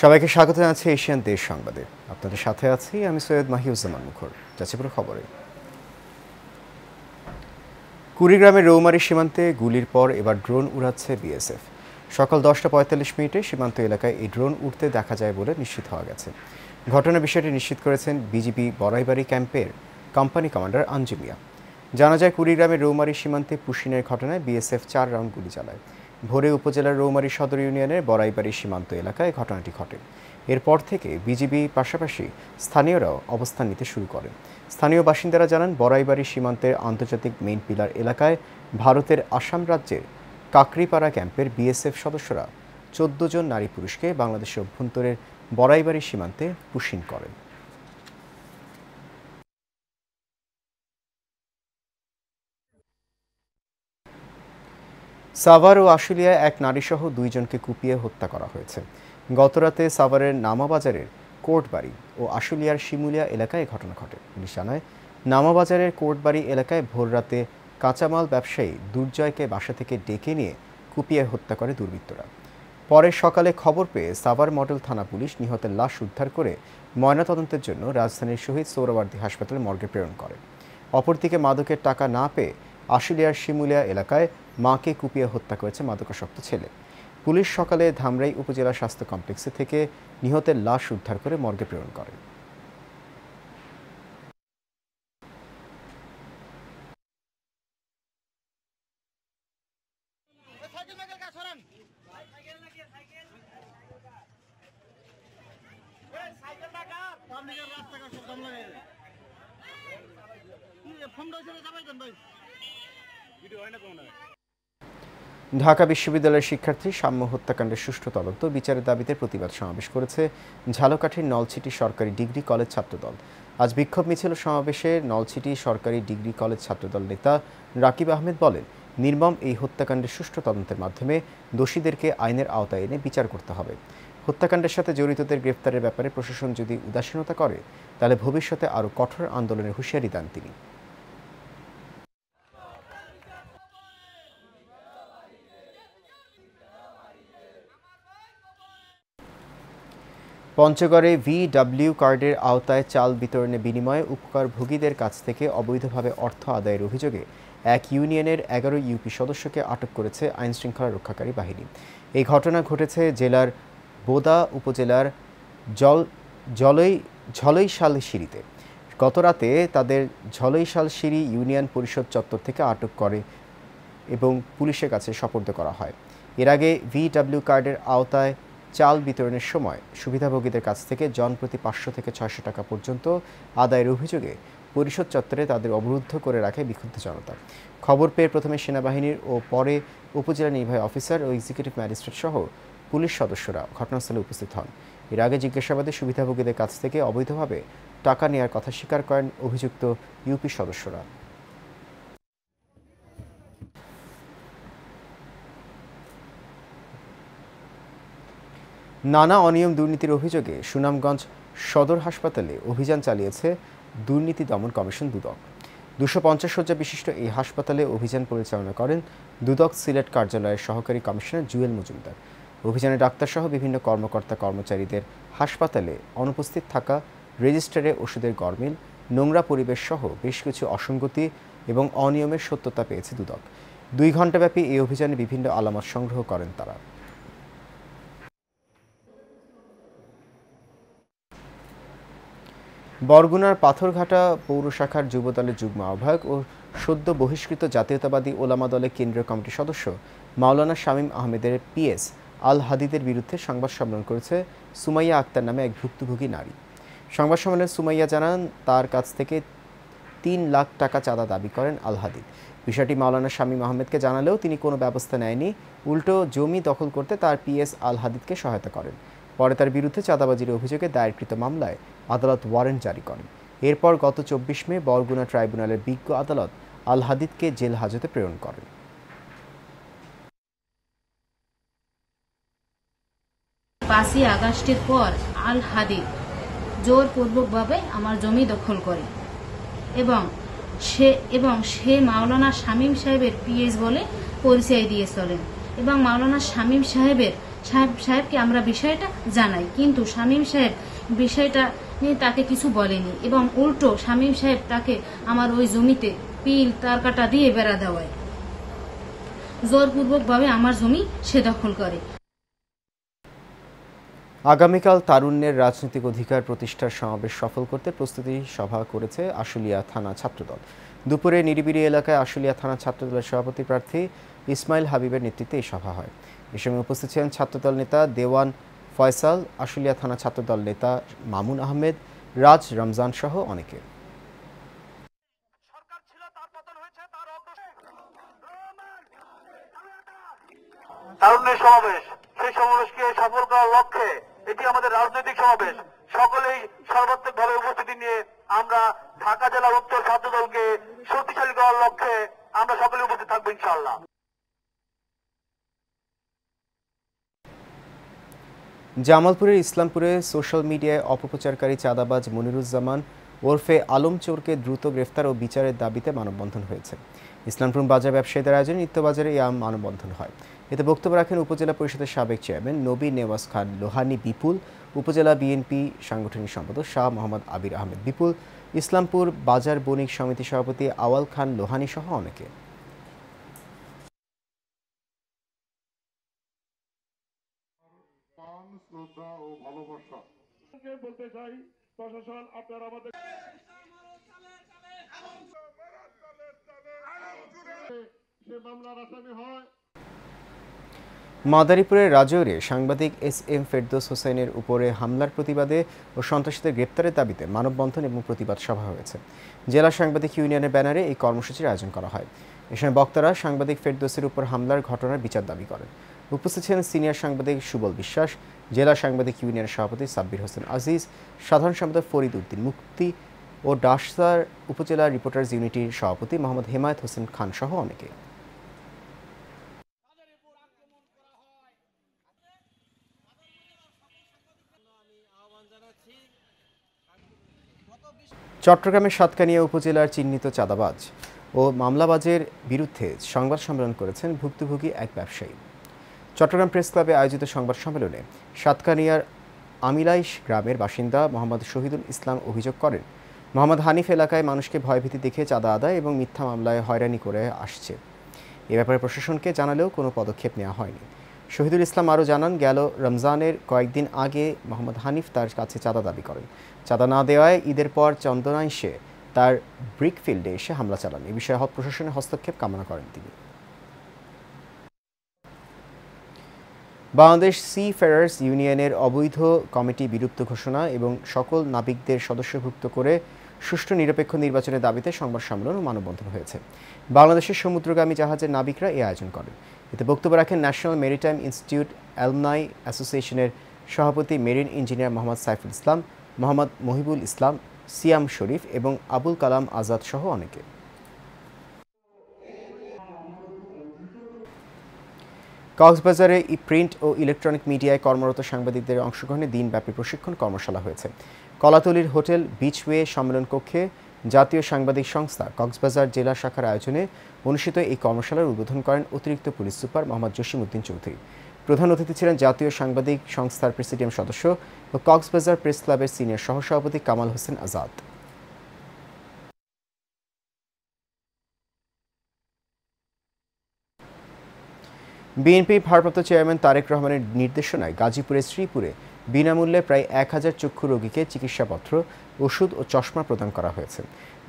সবাইকে স্বাগত জানাচ্ছি এশিয়ান দেশ সংবাদে। আপনাদের সাথে আছি আমি সৈয়দ মাহিউজ্জামান মুখর। যাচ্ছি পুরো খবরে। কুড়িগ্রামের রৌমারী সীমান্তে গুলির পর এবার ড্রোন উড়াচ্ছে বিএসএফ। সকাল 10:45 সীমান্ত এলাকায় এই ড্রোন উঠতে দেখা যায় বলে নিশ্চিত হওয়া গেছে। ঘটনার বিষয়টি নিশ্চিত করেছেন বিজিবি বড়াইবাড়ি ক্যাম্পের কোম্পানি কমান্ডার আঞ্জু মিয়া। জানা যায়, কুড়িগ্রামের রৌমারী সীমান্তে পুশিনের ঘটনায় বিএসএফ 4 রাউন্ড গুলি চালায়। ভোরে উপজেলার রৌমারী সদর ইউনিয়নের বড়াইবাড়ি সীমান্ত এলাকায় ঘটনাটি ঘটে। এরপর থেকে বিজিবি পাশাপাশি স্থানীয়রাও অবস্থান নিতে শুরু করেন। স্থানীয় বাসিন্দারা জানান, বড়াইবাড়ি সীমান্তের আন্তর্জাতিক মেইন পিলার এলাকায় ভারতের আসাম রাজ্যের কাকরিপাড়া ক্যাম্পের বিএসএফ সদস্যরা 14 জন নারী পুরুষকে বাংলাদেশের অভ্যন্তরের বড়াইবাড়ি সীমান্তে পুশিন করেন। সাভার ও আশুলিয়ায় এক নারীসহ 2 জনকে কুপিয়ে হত্যা করা হয়েছে। গতরাতে সাভারের নামাবাজারের কোর্টবাড়ি ও আশুলিয়ার শিমুলিয়া এলাকায় ঘটনা ঘটে। পুলিশ জানায়, নামাবাজারের কোর্টবাড়ি এলাকায় ভোররাতে কাঁচামাল ব্যবসায়ী দুর্জয়কে বাসা থেকে ডেকে নিয়ে কুপিয়ে হত্যা করে দুর্বৃত্তরা। পরে সকালে খবর পেয়ে সাভার মডেল থানা পুলিশ নিহতের লাশ উদ্ধার করে ময়নাতদন্তের জন্য রাজধানীর শহীদ সোহরাওয়ার্দী হাসপাতালে মর্গে প্রেরণ করে। অপরদিকে মাদকের টাকা না পেয়ে আশুলিয়ার শিমুলিয়া এলাকায় মাকে কুপিয়ে হত্যা করেছে মাদকাসক্ত ছেলে। পুলিশ সকালে ধামরাই উপজেলা স্বাস্থ্য কমপ্লেক্স থেকে নিহতের লাশ উদ্ধার করে মর্গে প্রেরণ করে। ঢাকা বিশ্ববিদ্যালয়ের শিক্ষার্থী সাম্য হত্যাকাণ্ডের সুষ্ঠু তদন্ত বিচারের দাবিতে প্রতিবাদ সমাবেশ করেছে ঝালকাঠির নলছিটি সরকারি ডিগ্রি কলেজ ছাত্রদল। আজ বিক্ষোভ মিছিল সমাবেশে নলছিটি সরকারি ডিগ্রি কলেজ ছাত্রদল নেতা রাকিব আহমেদ বলেন, নির্মম এই হত্যাকাণ্ডের সুষ্ঠু তদন্তের মাধ্যমে দোষীদেরকে আইনের আওতায় এনে বিচার করতে হবে। হত্যাকাণ্ডের সাথে জড়িতদের গ্রেফতারের ব্যাপারে প্রশাসন যদি উদাসীনতা করে তাহলে ভবিষ্যতে আরও কঠোর আন্দোলনের হুঁশিয়ারি দেন তিনি। পঞ্চগড়ে VW কার্ডের আওতায় চাল বিতরণের বিনিময়ে উপকারভোগীদের কাছ থেকে অবৈধভাবে অর্থ আদায়ের অভিযোগে এক ইউনিয়নের 11 ইউপি সদস্যকে আটক করেছে আইনশৃঙ্খলা রক্ষাকারী বাহিনী। এই ঘটনা ঘটেছে জেলার বোদা উপজেলার ঝলইশালশিরিতে। গতরাতে তাদের ঝলইশালশিরি ইউনিয়ন পরিষদ চত্বর থেকে আটক করে এবং পুলিশের কাছে সোপর্দ করা হয়। এর আগে VW কার্ডের আওতায় চাল বিতরণের সময় সুবিধাভোগীদের কাছ থেকে জনপ্রতি 500 থেকে 600 টাকা পর্যন্ত আদায়ের অভিযোগে পরিষদ চত্বরে তাদের অবরুদ্ধ করে রাখে বিক্ষুব্ধ জনতা। খবর পেয়ে প্রথমে সেনাবাহিনীর ও পরে উপজেলা নির্বাহী অফিসার ও এক্সিকিউটিভ ম্যাজিস্ট্রেট সহ পুলিশ সদস্যরা ঘটনাস্থলে উপস্থিত হন। এর আগে জিজ্ঞাসাবাদে সুবিধাভোগীদের কাছ থেকে অবৈধভাবে টাকা নেওয়ার কথা স্বীকার করেন অভিযুক্ত ইউপি সদস্যরা। নানা অনিয়ম দুর্নীতির অভিযোগে সুনামগঞ্জ সদর হাসপাতালে অভিযান চালিয়েছে দুর্নীতি দমন কমিশন দুদক। 250 শয্যা বিশিষ্ট এই হাসপাতালে অভিযান পরিচালনা করেন দুদক সিলেট কার্যালয়ের সহকারী কমিশনার জুয়েল মজুমদার। অভিযানে ডাক্তারসহ বিভিন্ন কর্মকর্তা কর্মচারীদের হাসপাতালে অনুপস্থিত থাকা, রেজিস্টারে ওষুধের গরমিল, নোংরা পরিবেশ সহ বেশ কিছু অসঙ্গতি এবং অনিয়মের সত্যতা পেয়েছে দুদক। 2 ঘণ্টাব্যাপী এই অভিযানে বিভিন্ন আলামত সংগ্রহ করেন তারা। বরগুনার পাথরঘাটা পৌর শাখার যুবদলের যুগ্ম আহ্বায়ক ও সদ্য বহিষ্কৃত জাতীয়তাবাদী ওলামা দলের কেন্দ্রীয় কমিটির সদস্য মাওলানা শামীম আহমেদের PS আল হাদিদের বিরুদ্ধে সংবাদ সম্মেলন করেছে সুমাইয়া আক্তার নামে এক ভুক্তভোগী নারী। সংবাদ সম্মেলনে সুমাইয়া জানান, তার কাছ থেকে 3 লাখ টাকা চাঁদা দাবি করেন আল হাদিদ। বিষয়টি মাওলানা শামীম আহমেদকে জানালেও তিনি কোনো ব্যবস্থা নেয়নি, উল্টো জমি দখল করতে তার PS আল হাদিদকে সহায়তা করেন। পরে তার বিরুদ্ধে চাঁদাবাজির অভিযোগে দায়েরকৃত মামলায় আদালত ওয়ারেন্ট জারি করেন। এরপর গত 24 মে বরগুনা ট্রাইব্যুনালের বিজ্ঞ আদালত আল হাদিদকে জেল হাজতে প্রেরণ করেন। 5 আগস্টের পর আল হাদিদ জোরপূর্বকভাবে আমার জমি দখল করে এবং সে মাওলানা শামীম সাহেবের PS বলে পরিচয় দিয়ে চলেন এবং মাওলানা শামীম সাহেবের সাহেবকে আমরা বিষয়টা জানাই, কিন্তু শামীম সাহেব বিষয়টা নিয়ে তাকে কিছু বলেনি এবং উল্টো শামীম সাহেব তাকে আমার ওই জমিতে পিল তার কাটা দিয়ে বেড়া দেওয়ায় জোরপূর্বকভাবে আমার জমি সে দখল করে। আগামীকাল তারুণ্যের রাজনৈতিক অধিকার প্রতিষ্ঠার সমাবেশ সফল করতে প্রস্তুতি সভা করেছে আশুলিয়া থানা ছাত্রদল। দুপুরে নিরিবিলি এলাকায় আশুলিয়া থানা ছাত্রদলের সভাপতি প্রার্থী ইসমাইল হাবিবের নেতৃত্বে এই সভা হয়। এ সময় উপস্থিত ছিলেন ছাত্রদল নেতা দেওয়ান ফয়সাল, আশুলিয়া থানা ছাত্রদল নেতা মামুন আহমেদ, রাজ, রমজান সহ অনেকে। তারুণ্যের সমাবেশ, সেই সমাবেশকে সফল করার লক্ষ্যে এটি আমাদের রাজনৈতিক সমাবেশ। সকলেই সর্বাত্মকভাবে উপস্থিতি নিয়ে আমরা ঢাকা জেলার উত্তর ছাত্রদলকে শক্তিশালী করার লক্ষ্যে আমরা সকলে উপস্থিত থাকবো ইনশাআল্লাহ। জামালপুরের ইসলামপুরে সোশ্যাল মিডিয়ায় অপপ্রচারকারী চাঁদাবাজ মনিরুজ্জামান ওরফে আলম চোরকে দ্রুত গ্রেফতার ও বিচারের দাবিতে মানববন্ধন হয়েছে। ইসলামপুর বাজার ব্যবসায়ীদের আয়োজনে নিত্যবাজারে এই মানববন্ধন হয়। এতে বক্তব্য রাখেন উপজেলা পরিষদের সাবেক চেয়ারম্যান নবী নেওয়াজ খান লোহানী বিপুল, উপজেলা বিএনপি সাংগঠনিক সম্পাদক শাহ মোহাম্মদ আবির আহমেদ বিপুল, ইসলামপুর বাজার বণিক সমিতি সভাপতি আওয়াল খান লোহানী সহ অনেকে। শ্রদ্ধা ও ভালোবাসা বলতে চাই, প্রশাসন আপনারা আমাদের সে মামলার আসামি হয়। মাদারীপুরের রাজৌরে সাংবাদিক এস.এম. ফেরদৌস হোসেনের উপরে হামলার প্রতিবাদে ও সন্ত্রাসীদের গ্রেপ্তারের দাবিতে মানববন্ধন এবং প্রতিবাদ সভা হয়েছে। জেলা সাংবাদিক ইউনিয়নের ব্যানারে এই কর্মসূচির আয়োজন করা হয়। এ সময় বক্তারা সাংবাদিক ফেরদৌসের উপর হামলার ঘটনার বিচার দাবি করেন। উপস্থিত ছিলেন সিনিয়র সাংবাদিক সুবল বিশ্বাস, জেলা সাংবাদিক ইউনিয়নের সভাপতি সাব্বির হোসেন আজিজ, সাধারণ সম্পাদক ফরিদ উদ্দিন মুক্তি ও ডাসার উপজেলা রিপোর্টার্স ইউনিটির সভাপতি মোহাম্মদ হেমায়েত হোসেন খান সহ অনেকে। চট্টগ্রামের সাতকানিয়া উপজেলার চিহ্নিত চাঁদাবাজ ও মামলাবাজের বিরুদ্ধে সংবাদ সম্মেলন করেছেন ভুক্তভোগী এক ব্যবসায়ী। চট্টগ্রাম প্রেস ক্লাবে আয়োজিত সংবাদ সম্মেলনে সাতকানিয়ার আমিলাইশ গ্রামের বাসিন্দা মোহাম্মদ শহীদুল ইসলাম অভিযোগ করেন, মোহাম্মদ হানিফ এলাকায় মানুষকে ভয়ভীতি দেখে চাঁদা আদায় এবং মিথ্যা মামলায় হয়রানি করে আসছে। এ ব্যাপারে প্রশাসনকে জানালেও কোনো পদক্ষেপ নেওয়া হয়নি। শহীদুল ইসলাম আরও জানান, গেল রমজানের কয়েকদিন আগে মোহাম্মদ হানিফ তার কাছে চাঁদা দাবি করেন। চাঁদা না দেওয়ায় ঈদের পর চন্দনাইশে তার ব্রিকফিল্ডে এসে হামলা চালান। এ বিষয়ে প্রশাসনের হস্তক্ষেপ কামনা করেন তিনি। বাংলাদেশ সি ফেরার্স ইউনিয়নের অবৈধ কমিটি বিলুপ্ত ঘোষণা এবং সকল নাবিকদের সদস্যভুক্ত করে সুষ্ঠু নিরপেক্ষ নির্বাচনের দাবিতে সংবাদ সম্মেলন ও মানববন্ধন হয়েছে। বাংলাদেশের সমুদ্রগামী জাহাজের নাবিকরা এই আয়োজন করেন। এতে বক্তব্য রাখেন ন্যাশনাল মেরিটাইম ইনস্টিটিউট অ্যালুমনাই অ্যাসোসিয়েশনের সভাপতি মেরিন ইঞ্জিনিয়ার মোহাম্মদ সাইফুল ইসলাম, মোহাম্মদ মহিবুল ইসলাম, সিয়াম শরীফ এবং আবুল কালাম আজাদ সহ অনেকে। কক্সবাজারে প্রিন্ট ও ইলেকট্রনিক মিডিয়ায় কর্মরত সাংবাদিকদের অংশগ্রহণে দিনব্যাপী প্রশিক্ষণ কর্মশালা হয়েছে। কলাতলির হোটেল বিচওয়ে সম্মেলন কক্ষে জাতীয় সাংবাদিক সংস্থা কক্সবাজার জেলা শাখার আয়োজনে অনুষ্ঠিত এই কর্মশালার উদ্বোধন করেন অতিরিক্ত পুলিশ সুপার মোহাম্মদ জসিমউদ্দিন চৌধুরী। প্রধান অতিথি ছিলেন জাতীয় সাংবাদিক সংস্থার প্রেসিডিয়াম সদস্য ও কক্সবাজার প্রেস ক্লাবের সিনিয়র সহসভাপতি কামাল হোসেন আজাদ। বিএনপি ভারপ্রাপ্ত চেয়ারম্যান তারেক রহমানের নির্দেশনায় গাজীপুরের শ্রীপুরে বিনামূল্যে প্রায় 1000 চক্ষু রোগীকে চিকিৎসাপত্র, ওষুধ ও চশমা প্রদান করা হয়েছে।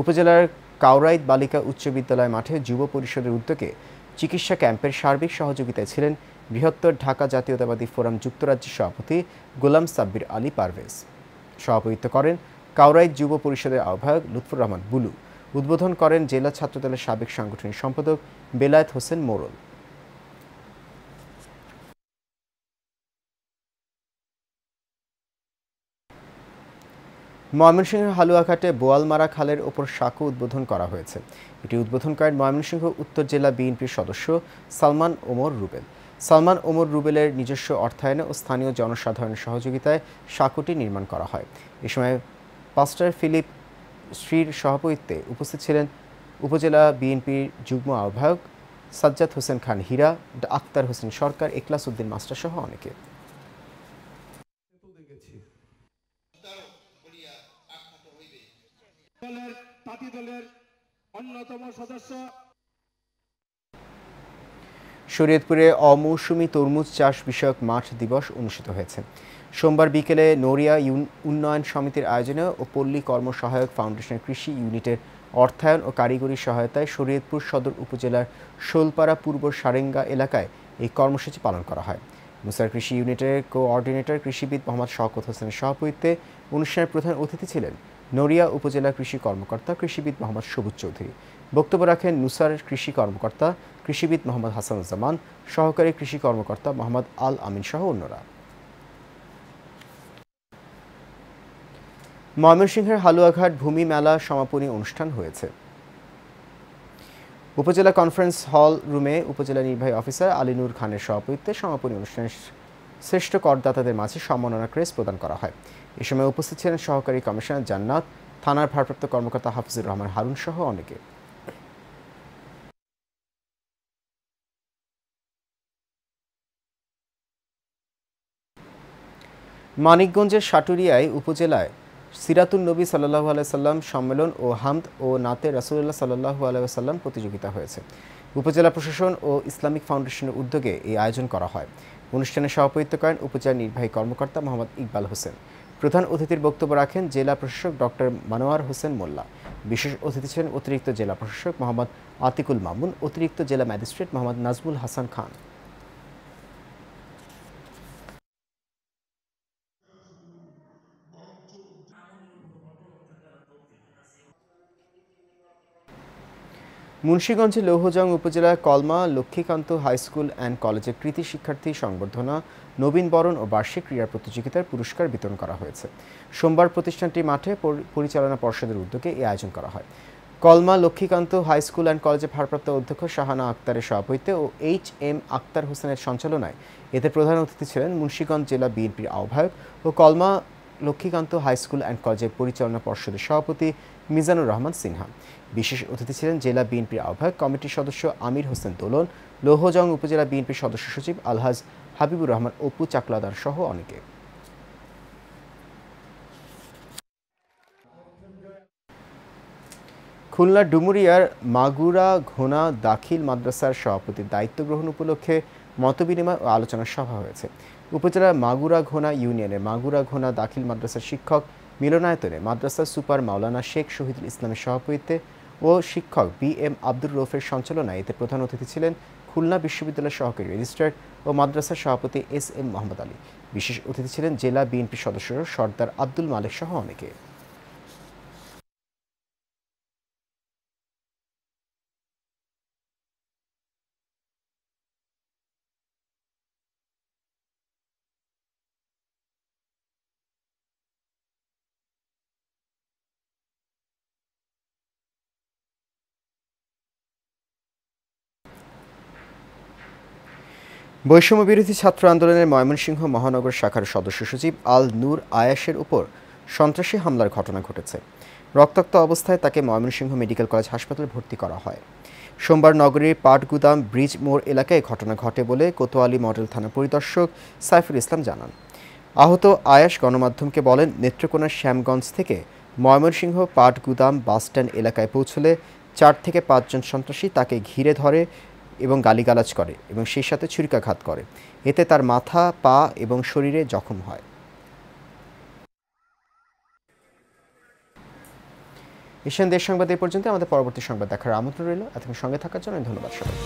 উপজেলার কাউরাইদ বালিকা উচ্চ বিদ্যালয় মাঠে যুব পরিষদের উদ্যোগে চিকিৎসা ক্যাম্পের সার্বিক সহযোগিতায় ছিলেন বৃহত্তর ঢাকা জাতীয়তাবাদী ফোরাম যুক্তরাজ্যের সভাপতি গোলাম সাব্বির আলী পারভেজ। সভাপতিত্ব করেন কাউরাইদ যুব পরিষদের আহ্বায়ক লুৎফুর রহমান বুলু। উদ্বোধন করেন জেলা ছাত্রদলের সাবেক সাংগঠনিক সম্পাদক বেলায়েত হোসেন মোরল। ময়মনসিংহের হালুয়াঘাটে বোয়ালমারা খালের ওপর সাঁকো উদ্বোধন করা হয়েছে। এটি উদ্বোধন করেন ময়মনসিংহ উত্তর জেলা বিএনপির সদস্য সালমান ওমর রুবেল। সালমান ওমর রুবেলের নিজস্ব অর্থায়নে ও স্থানীয় জনসাধারণের সহযোগিতায় সাঁকোটি নির্মাণ করা হয়। এ সময় পাস্টার ফিলিপ শ্রীর সভাপতিত্বে উপস্থিত ছিলেন উপজেলা বিএনপির যুগ্ম আহ্বায়ক সাজ্জাদ হোসেন খান হীরা, আক্তার হোসেন সরকার, এখলাস উদ্দিন মাস্টার সহ অনেকে। শরীয়তপুরে অমৌসুমী তরমুজ চাষ বিষয়ক মাঠ দিবস অনুষ্ঠিত হয়েছে। সোমবার বিকেলে নড়িয়া উন্নয়ন সমিতির আয়োজনে ও পল্লী কর্মসহায়ক ফাউন্ডেশনের কৃষি ইউনিটের অর্থায়ন ও কারিগরি সহায়তায় শরীয়তপুর সদর উপজেলার শোলপাড়া পূর্ব সারেঙ্গা এলাকায় এই কর্মসূচি পালন করা হয়। মুসার কৃষি ইউনিটের কোঅর্ডিনেটর কৃষিবিদ মোহাম্মদ শওকত হোসেনের সভাপতিত্বে অনুষ্ঠানের প্রধান অতিথি ছিলেন নড়িয়া উপজেলা কৃষি কর্মকর্তা কৃষিবিদ মোহাম্মদ সবুজ চৌধুরী। বক্তব্য রাখেন নুসার কৃষি কর্মকর্তা কৃষিবিদ মোহাম্মদ হাসানুজ্জামান, সহকারী কৃষি কর্মকর্তা মোহাম্মদ আল আমিন সহ অন্যরা। ময়মনসিংহের হালুয়াঘাট ভূমি মেলা সমাপনী অনুষ্ঠান হয়েছে। উপজেলা কনফারেন্স হল রুমে উপজেলা নির্বাহী অফিসার আলিনুর খানের সভাপতিত্বে সমাপনী অনুষ্ঠানে শ্রেষ্ঠ করদাতাদের মাঝে সম্মাননা ক্রেস্ট প্রদান করা হয়। এ সময় উপস্থিত ছিলেন সহকারী কমিশনার জান্নাত, থানার ভারপ্রাপ্ত কর্মকর্তা হাফিজুর রহমান হারুন সহ অনেকে। মানিকগঞ্জের সাটুরিয়ায় উপজেলায় সিরাতুন নবী সাল্লাল্লাহু আলাইহি সাল্লাম সম্মেলন ও হামদ ও নাতে রাসূলুল্লাহ সাল্লাল্লাহু আলাইহি সাল্লাম প্রতিযোগিতা হয়েছে। উপজেলা প্রশাসন ও ইসলামিক ফাউন্ডেশনের উদ্যোগে এই আয়োজন করা হয়। অনুষ্ঠানে সভাপতিত্ব করেন উপজেলা নির্বাহী কর্মকর্তা মোহাম্মদ ইকবাল হোসেন। প্রধান অতিথির বক্তব্য রাখেন জেলা প্রশাসক ডক্টর মানোয়ার হোসেন মোল্লা। বিশেষ অতিথি ছিলেন অতিরিক্ত জেলা প্রশাসক মোহাম্মদ আতিকুল মামুন, অতিরিক্ত জেলা ম্যাজিস্ট্রেট মোহাম্মদ নাজমুল হাসান খান। মুন্সিগঞ্জের লৌহজং উপজেলার কলমা লক্ষ্মীকান্ত হাই স্কুল অ্যান্ড কলেজের কৃতি শিক্ষার্থী সংবর্ধনা, নবীন বরণ ও বার্ষিক ক্রীড়া প্রতিযোগিতার পুরস্কার বিতরণ করা হয়েছে। সোমবার প্রতিষ্ঠানটি মাঠে পরিচালনা পর্ষদের উদ্যোগে এই আয়োজন করা হয়। কলমা লক্ষ্মীকান্ত হাই স্কুল অ্যান্ড কলেজের ভারপ্রাপ্ত অধ্যক্ষ শাহানা আক্তারের সভাপতিত্বে ও HM আক্তার হোসেনের সঞ্চালনায় এতে প্রধান অতিথি ছিলেন মুন্সিগঞ্জ জেলা বিএনপির আহ্বায়ক ও কলমা লক্ষ্মীকান্ত হাই স্কুল অ্যান্ড কলেজের পরিচালনা পর্ষদের সভাপতি মিজানুর রহমান সিনহা। বিশেষ অতিথি ছিলেন জেলা বিএনপির আহ্বায়ক কমিটির সদস্য আমির হোসেন দোলন, লৌহজং উপজেলা বিএনপির সদস্য সচিব আলহাজ হাবিবুর রহমান অপু চাকলাদার সহ অনেকে। খুলনার ডুমুরিয়ার মাগুরা ঘোনা দাখিল মাদ্রাসার সভাপতির দায়িত্ব গ্রহণ উপলক্ষে মতবিনিময় ও আলোচনা সভা হয়েছে। উপজেলার মাগুরা ঘোনা ইউনিয়নের মাগুরা ঘোনা দাখিল মাদ্রাসার শিক্ষক মিলনায়তনে মাদ্রাসার সুপার মাওলানা শেখ শহীদুল ইসলামের সভাপতিত্বে ও শিক্ষক BM আব্দুর রৌফের সঞ্চালনায় এতে প্রধান অতিথি ছিলেন খুলনা বিশ্ববিদ্যালয়ের সহকারী রেজিস্ট্রার ও মাদ্রাসার সভাপতি SM মোহাম্মদ আলী। বিশেষ অতিথি ছিলেন জেলা বিএনপি সদস্য সর্দার আব্দুল মালেক সহ অনেকে। বৈষম্য বিরোধী ছাত্র আন্দোলনের ময়মনসিংহ মহানগর শাখার সদস্য সচিব আল নূর আয়াসের উপর সন্ত্রাসী হামলার ঘটনা ঘটেছে। রক্তাক্ত অবস্থায় তাকে ময়মনসিংহ মেডিকেল কলেজ হাসপাতালে ভর্তি করা হয়। সোমবার নগরীর পাটগুদাম ব্রিজ মোড় এলাকায় ঘটনা ঘটে বলে কোতোয়ালি মডেল থানা পরিদর্শক সাইফুল ইসলাম জানান। আহত আয়াস গণমাধ্যমকে বলেন, নেত্রকোনার শ্যামগঞ্জ থেকে ময়মনসিংহ পাটগুদাম বাসস্ট্যান্ড এলাকায় পৌঁছলে 4 থেকে 5 জন সন্ত্রাসী তাকে ঘিরে ধরে এবং গালিগালাজ করে এবং সেই সাথে ছুরিকাঘাত করে। এতে তার মাথা, পা এবং শরীরে জখম হয়। এশিয়ান দেশ সংবাদ এ পর্যন্ত। আমাদের পরবর্তী সংবাদ দেখার আমন্ত্রণ রইল। এতক্ষণ সঙ্গে থাকার জন্য ধন্যবাদ সবাই।